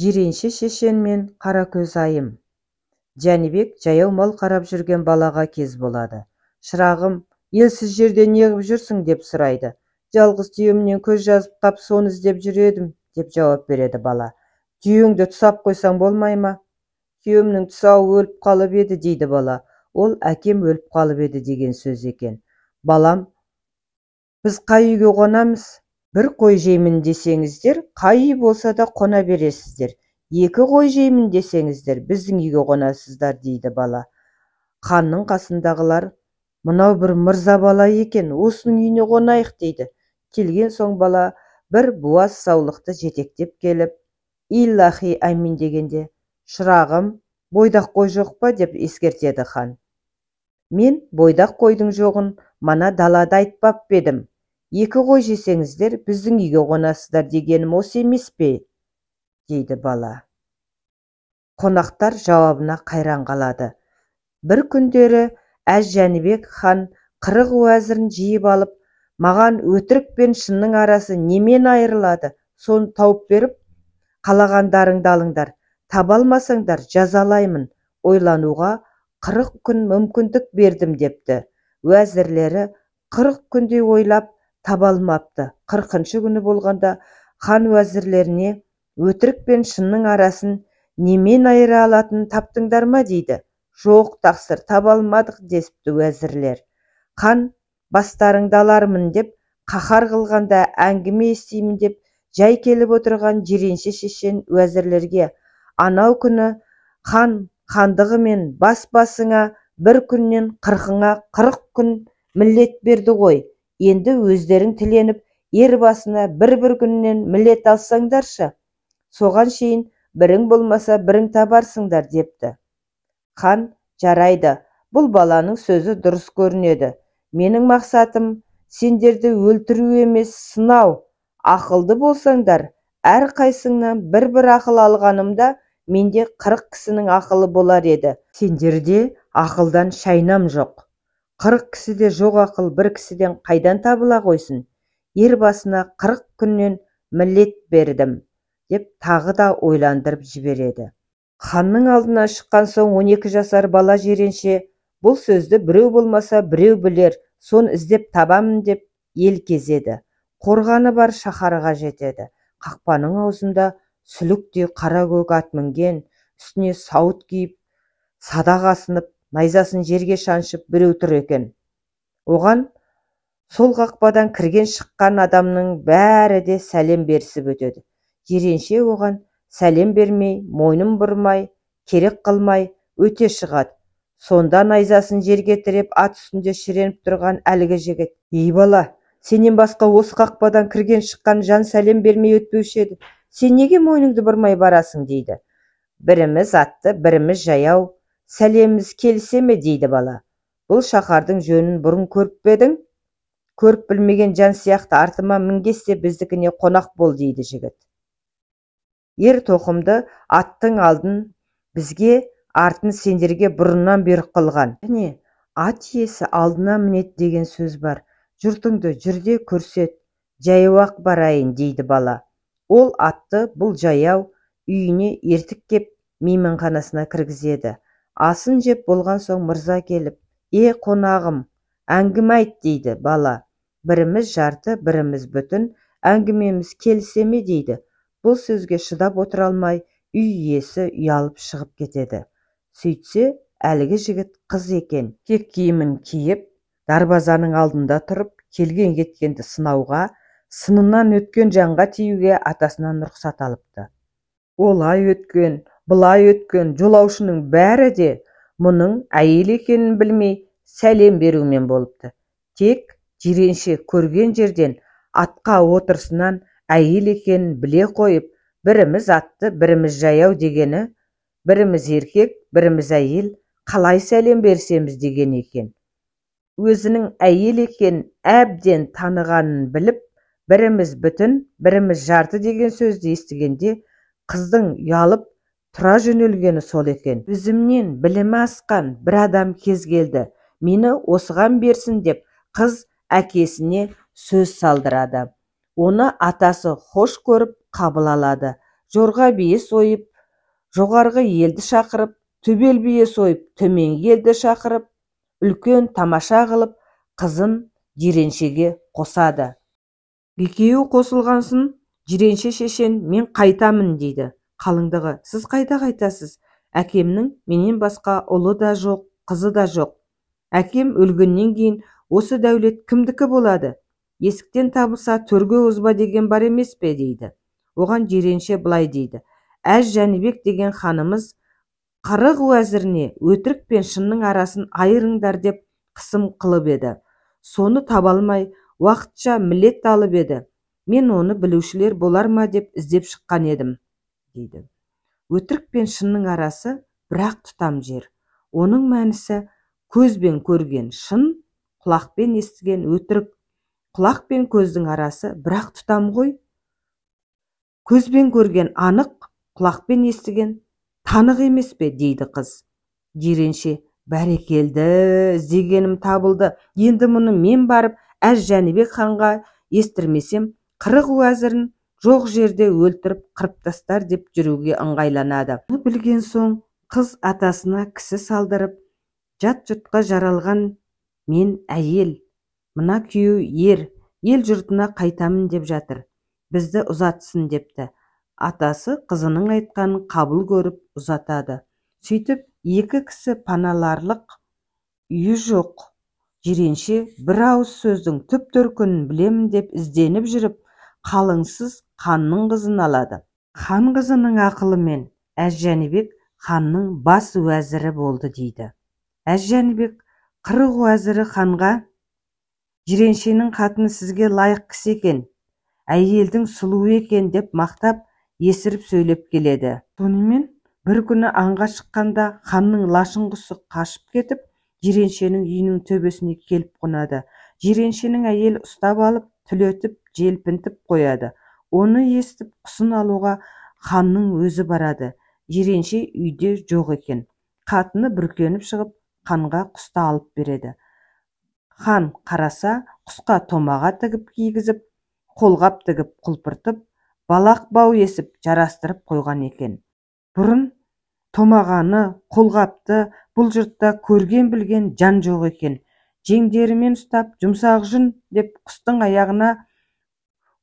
Жиренше шешен мен қара көз айым. Жәнібек жаяу мал қарап жүрген балаға кез болады. Шырағым, елсіз жерде неғып жүрсің деп сұрайды. Жалғыз түйемнен көз жазып қап, соны іздеп жүр едім, деп жауап береді бала. Түйеңді тұсап қойсаң болмай ма? Түйемнің тұсауы өліп қалып еді, дейді бала. Ол әкем өліп қалып еді деген сөз екен. Балам, біз қай үйге қонамыз? Бір қой жеймін десеңіздер, қай үй болса да қона бересіздер. Екі қой жеймін десеңіздер, біздің үйге қонасыздар, дейді бала. Ханның қасындағылар, мынау бір мырза бала екен, осының үйіне қонайық, дейді. Келген соң бала бір буаз саулықты жетектеп келіп, иллахи әмин дегенде, шырағым, бойдақ қой жоқ па, деп ескертеді хан. Мен бойдақ қойдың жоғын мана далада айтпап едім. Екі қой жесеңіздер, біздің үйге қонасыздар дегенім осы емес пе? Дейді бала. Қонақтар жауабына қайран қалады. Бір күндері әз Жәнібек хан 40 уәзірін жиып алып, маған өтірік пен шынның арасы немен айырылады, соны тауып беріп, қалағандарыңды алыңдар, таба алмасаңдар жазалаймын, ойлануға 40 күн мүмкіндік бердім депті. Уәзірлері 40 күндей ойлап таба алмапты. 40-шы күні болғанда хан уәзірлеріне өтірік пен шынның арасын немен айыра алатынын таптыңдар ма, дейді. Жоқ, тақсыр, таба алмадық, десіпті уәзірлер. Хан бастарыңды алармын деп, қаһар қылғанда әңгіме естимін деп, жай келіп отырған жиренше шешен уәзірлерге, анау күні хан хандығы мен бас-басыңа бір күннен 40-ыңа 40 күн міллет берді ғой. Енді өздерің тіленіп, ер басына бір күннен міллет алсаңдаршы, соған шейін бірің болмаса бірің табарсыңдар, депті. Хан, жарайды, бұл баланың сөзі дұрыс көрінеді. Менің мақсатым сендерді өлтіру емес, сынау. Ақылды болсаңдар, әр қайсыңнан бір ақыл алғанымда, менде 40 кісінің ақылы болар еді. Сендерде ақылдан шайнам жоқ. 40 кісіде жоқ ақыл бір кісіден қайдан табыла қойсын? Ер басына 40 күннен міллет бердім, деп тағы да ойландырып жібереді. Ханның алдына шыққан соң 12 жасар бала жиренше бұл сөзді біреу болмаса біреу білер, сон іздеп табамын деп ел кезеді. Қорғаны бар шаһарға жетеді. Қақпаның аузында сүліктей қара көк ат мінген, үстіне сауыт киіп, садақ асынып, найзасын жерге шаншып біреу тұр екен. Оған сол қақпадан кірген шыққан адамның бәрі де сәлем берісіп өтеді. Жиренше оған сәлем бермей, мойнын бұрмай, керек қылмай өте шығады. Сонда найзасын жерге тіреп, ат үстінде шіреніп тұрған әлгі жігіт: "Ей бала, сенен басқа осы қақпадан кірген шыққан жан сәлем бермей өтпеуші еді. Сен неге мойныңды бұрмай барасың?" дейді. "Біріміз атты, біріміз жаяу, сәлеміміз келісе ме?" дейді бала. "Бұл шаһардың жөнін бұрын көріп пе едің? Көріп білмеген жан сияқты артыма мінгесте біздікіне қонақ бол", дейді жігіт. "Ер тоқымды аттың алдын бізге, артын сендерге бұрыннан бұйрық қылған. Және ат иесі алдына мінет деген сөз бар. Жұртыңды жүрде көрсет, жаяу-ақ барайын", дейді бала. Ол атты бұл жаяу үйіне ертіп кеп мейманханасына кіргізеді. Асын жеп болған соң мырза келіп: қонағым, әңгіме айт", дейді бала. "Біріміз жарты, біріміз бүтін, әңгімеміз келісе ме?" дейді. Бұл сөзге шыдап отыра алмай, үй иесі ұялып шығып кетеді. Сөйтсе, әлгі жігіт қыз екен. Кек киімін киіп, дарбазаның алдында тұрып, келген кеткенді сынауға, сынынан өткен жанға тиюге атасынан рұқсат алыпты. Олай өткен, былай өткен жолаушының бәрі де мұның әйел екенін білмей сәлем берумен болыпты. Тек жиренше көрген жерден атқа отырысынан әйел екенін біле қойып, біріміз атты, біріміз жаяу дегені, біріміз еркек, біріміз әйел, қалай сәлем берсеміз деген екен. Өзінің әйел екенін әбден танығанын біліп, біріміз бүтін, біріміз жарты деген сөзді естігенде, қыздың ұялып тұра жөнелгені сол екен. "Өзімнен білімі асқан бір адам кез келді, мені осыған берсін", деп қыз әкесіне сөз салдырады. Оны атасы хош көріп қабыл алады. жорға бие сойып, жоғарғы елді шақырып, төбел бие сойып, төменгі елді шақырып, үлкен тамаша қылып, қызын жиреншеге қосады. Екеуі қосылғансын, жиренше шешен мен қайтамын дейді. Қалыңдығы: сіз қайда қайтасыз? Әкемнің менен басқа ұлы да жоқ, қызы да жоқ. Әкем өлгеннен кейін осы дәулет кімдікі болады? Есіктен табылса төрге озба деген бар емес пе дейді. Оған жиренше былай дейді: әз Жәнібек деген ханымыз қырық уәзіріне өтірік пен шынның арасын айырыңдар деп қысым қылып еді. Соны таба алмай уақытша мілет алып еді. Мен оны білушілер болар ма деп іздеп шыққан едім дейді. Өтірік пен шынның арасы бірақ тұтам жер. Оның мәнісі көзбен көрген шын, құлақпен естіген өтірік. Құлақ пен көздің арасы бірақ тұтам ғой. Көзбен көрген анық, құлақпен естіген танық емес пе дейді қыз. Жиренше: бәрекелді, іздегенім табылды. Енді мұны мен барып әз Жәнібек ханға естірмесем, 40 уәзірін жоқ жерде өлтіріп қырып тастар деп жүруге ыңғайланады. Оны білген соң қыз атасына кісі салдырып, жат жұртқа жаралған мен әйел, мына күйеу ер, ел жұртына қайтамын деп жатыр, бізді ұзатсын депті. Атасы қызының айтқанын қабыл көріп ұзатады. Сөйтіп екі кісі паналарлық үйі жоқ. Жиренше бір ауыз сөздің түп төркінін білемін деп ізденіп жүріп, қалыңсыз ханның қызын алады. Хан қызының ақылымен әз Жәнібек ханның бас уәзірі болды дейді. Әз Жәнібек 40 уәзірі ханға: жиреншенің қатыны сізге лайық кісі екен, әйелдің сұлуы екен деп мақтап, есіріп сөйлеп келеді. Сонымен бір күні аңға шыққанда ханның лашын құсы қашып кетіп, жиреншенің үйінің төбесіне келіп қонады. Жиреншенің әйел ұстап алып, түлетіп, желпінтіп қояды. Оны естіп, құсын алуға ханның өзі барады. Жиренше үйде жоқ екен. Қатыны бүркеніп шығып, ханға құсты алып береді. Хан қараса, құсқа томаға тігіп кигізіп, қолғап тігіп құлпыртып, балақ бау есіп жарастырып қойған екен. Бұрын томағаны, қолғапты бұл жұртта көрген білген жан жоқ екен. Жеңдерімен ұстап, жұмсақ жүн деп құстың аяғына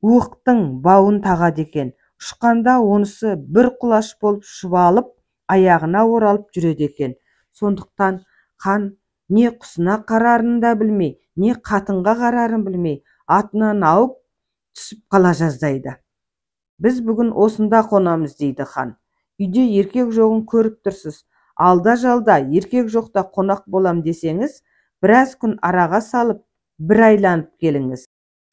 уықтың бауын тағады екен. Ұшқанда онысы бір құлаш болып шұбалып, аяғына оралып жүреді екен. Сондықтан хан не құсына қарарын да білмей, не қатынға қарарын білмей, атынан ауып түсіп қала жаздайды. Біз бүгін осында қонамыз дейді хан. Үйде еркек жоғын көріп тұрсыз. Алда жалда еркек жоқта қонақ болам десеңіз, біраз күн араға салып, бір айланып келіңіз.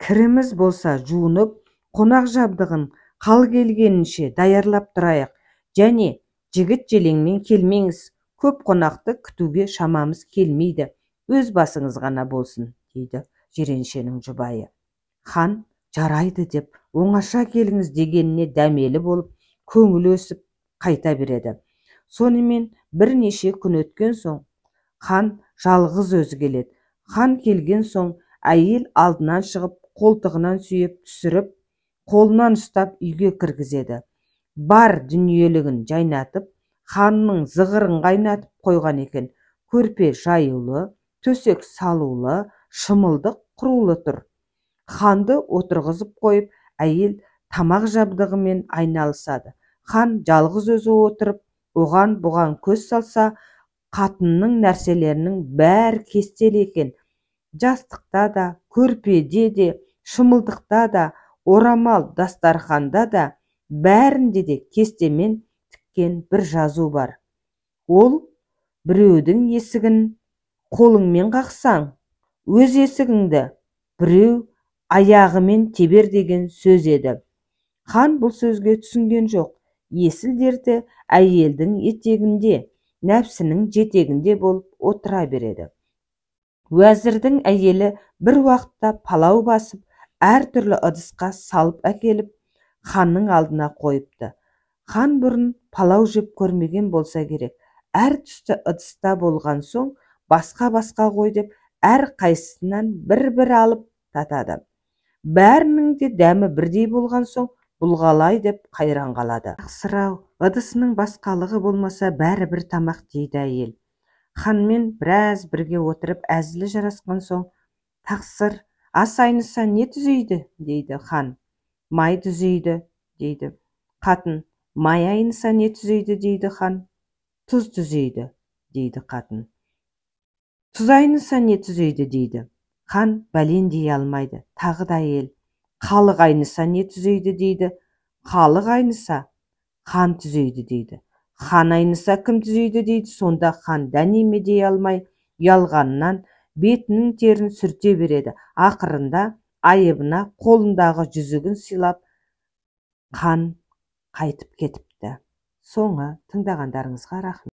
Кіріміз болса жуынып, қонақ жабдығын қал келгенінше даярлап тұрайық. Және жігіт желеңмен келмеңіз. Көп қонақты күтуге шамамыз келмейді. Өз басыңыз ғана болсын, дейді жиреншенің жұбайы. Хан жарайды деп, оңаша келіңіз дегеніне дәмелі болып, көңілі өсіп қайта береді. Сонымен бірнеше күн өткен соң, хан жалғыз өзі келеді. Хан келген соң, әйел алдынан шығып, қолтығынан сүйеп түсіріп, қолынан ұстап үйге кіргізеді. Бар дүниелігін жайнатып, ханның зығырын қайнатып қойған екен. Көрпе жаюлы, төсек салулы, шымылдық құрулы тұр. Ханды отырғызып қойып, әйел тамақ жабдығымен айналысады. Хан жалғыз өзі отырып, оған бұған көз салса, қатынның нәрселерінің бәрі кестелі екен. Жастықта да, көрпеде де, шымылдықта да, орамал дастарханда да, бәрінде де кестемен тіккен бір жазу бар. Ол: біреудің есігін қолыңмен қақсаң, өз есігіңді біреу аяғымен тебер деген сөз еді. Хан бұл сөзге түсінген жоқ. Есіл дерті әйелдің етегінде, нәпсінің жетегінде болып отыра береді. Уәзірдің әйелі бір уақытта палау басып, әртүрлі ыдысқа салып әкеліп, ханның алдына қойыпты. Хан бұрын палау жеп көрмеген болса керек. Әр түсті ыдыста болған соң, басқа-басқа қой деп, әр қайсысынан бір-бір алып татады. Бәрінің де дәмі бірдей болған соң, бұл қалай деп қайран қалады. Ақсырау, ыдысының басқалығы болмаса бәрібір тамақ дейді әйел. Ханмен біраз бірге отырып әзілі жарасқан соң, тақсыр, ас айныса не түзейді, дейді хан. Май түзейді, дейді. Қатын, май айныса не түзейді, дейді хан. Тұз түзейді, дейді қатын. Тұз айныса не түзейді, дейді. Хан бәлен дей алмайды. Тағы да әйел. Қалық айныса не түзейді, дейді. Қалық айныса хан түзейді, дейді. Хан айныса кім түзейді, дейді. Сонда хан дәнеме дей алмай, ұялғаннан бетінің терін сүрте береді. Ақырында айыбына қолындағы жүзігін сыйлап, хан қайтып кетіпті. Соңы. Тыңдағандарыңызға рахмет.